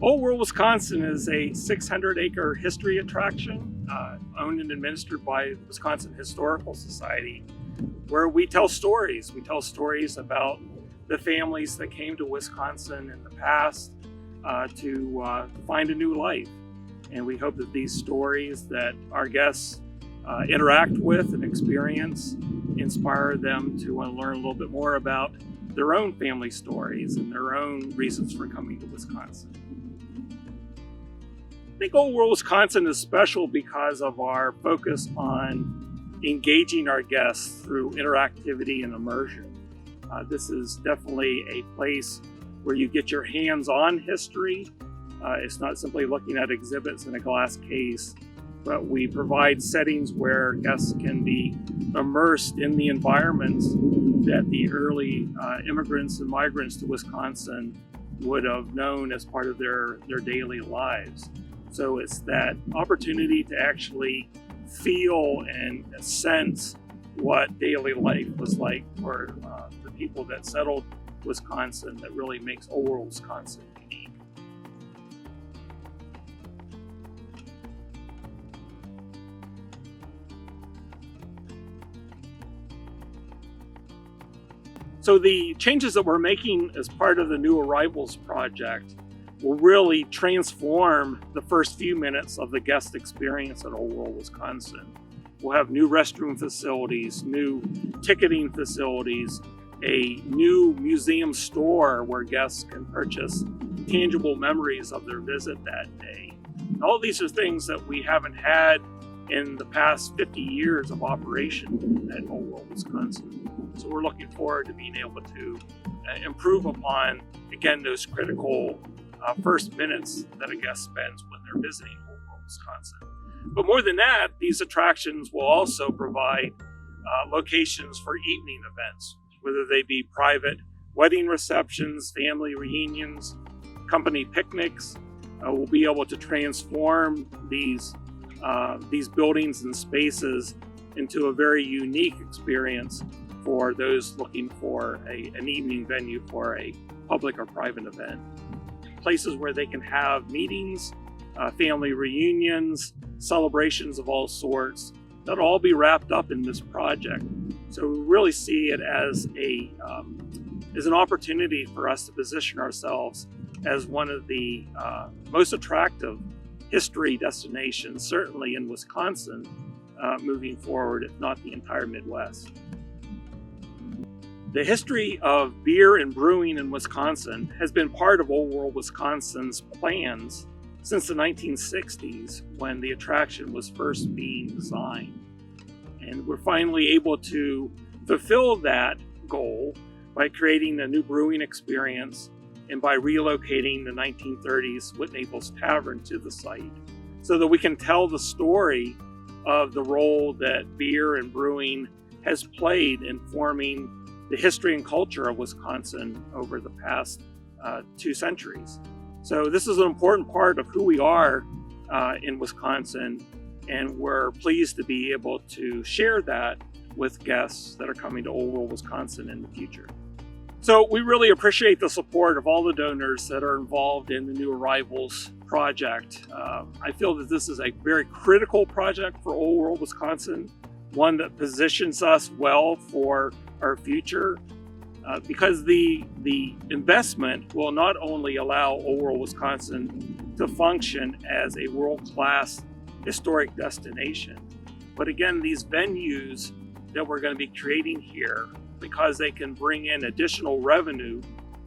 Old World Wisconsin is a 600-acre history attraction owned and administered by Wisconsin Historical Society, where we tell stories. We tell stories about the families that came to Wisconsin in the past to find a new life. And we hope that these stories that our guests interact with and experience inspire them to want to learn a little bit more about their own family stories and their own reasons for coming to Wisconsin. I think Old World Wisconsin is special because of our focus on engaging our guests through interactivity and immersion. This is definitely a place where you get your hands-on history. It's not simply looking at exhibits in a glass case, but we provide settings where guests can be immersed in the environments that the early immigrants and migrants to Wisconsin would have known as part of their daily lives. So it's that opportunity to actually feel and sense what daily life was like for the people that settled Wisconsin that really makes Old World Wisconsin unique. So the changes that we're making as part of the New Arrivals project will really transform the first few minutes of the guest experience at Old World Wisconsin. We'll have new restroom facilities, new ticketing facilities, a new museum store where guests can purchase tangible memories of their visit that day. All these are things that we haven't had in the past 50 years of operation at Old World Wisconsin. So we're looking forward to being able to improve upon, again, those critical first minutes that a guest spends when they're visiting Old World Wisconsin. But more than that, these attractions will also provide locations for evening events, whether they be private wedding receptions, family reunions, company picnics. We'll be able to transform these buildings and spaces into a very unique experience for those looking for an evening venue for a public or private event. Places where they can have meetings, family reunions, celebrations of all sorts, that'll all be wrapped up in this project. So we really see it as an opportunity for us to position ourselves as one of the most attractive history destinations, certainly in Wisconsin, moving forward, if not the entire Midwest. The history of beer and brewing in Wisconsin has been part of Old World Wisconsin's plans since the 1960s, when the attraction was first being designed. And we're finally able to fulfill that goal by creating a new brewing experience and by relocating the 1930s Whit Naples Tavern to the site, so that we can tell the story of the role that beer and brewing has played in forming the history and culture of Wisconsin over the past 2 centuries. So this is an important part of who we are in Wisconsin, and we're pleased to be able to share that with guests that are coming to Old World Wisconsin in the future. So we really appreciate the support of all the donors that are involved in the New Arrivals project. I feel that this is a very critical project for Old World Wisconsin, one that positions us well for our future, because the investment will not only allow Old World Wisconsin to function as a world-class historic destination, but again, these venues that we're going to be creating here, because they can bring in additional revenue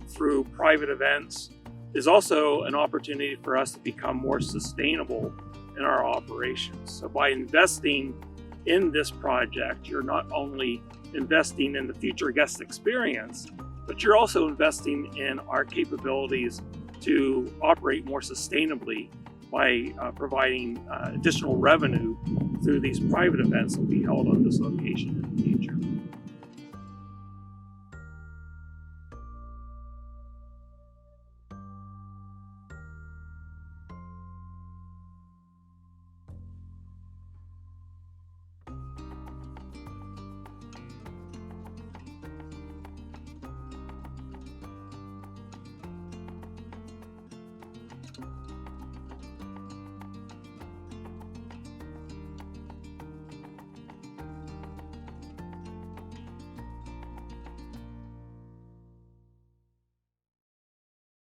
through private events, is also an opportunity for us to become more sustainable in our operations. So by investing in this project, you're not only investing in the future guest experience, but you're also investing in our capabilities to operate more sustainably by providing additional revenue through these private events that will be held on this location in the future.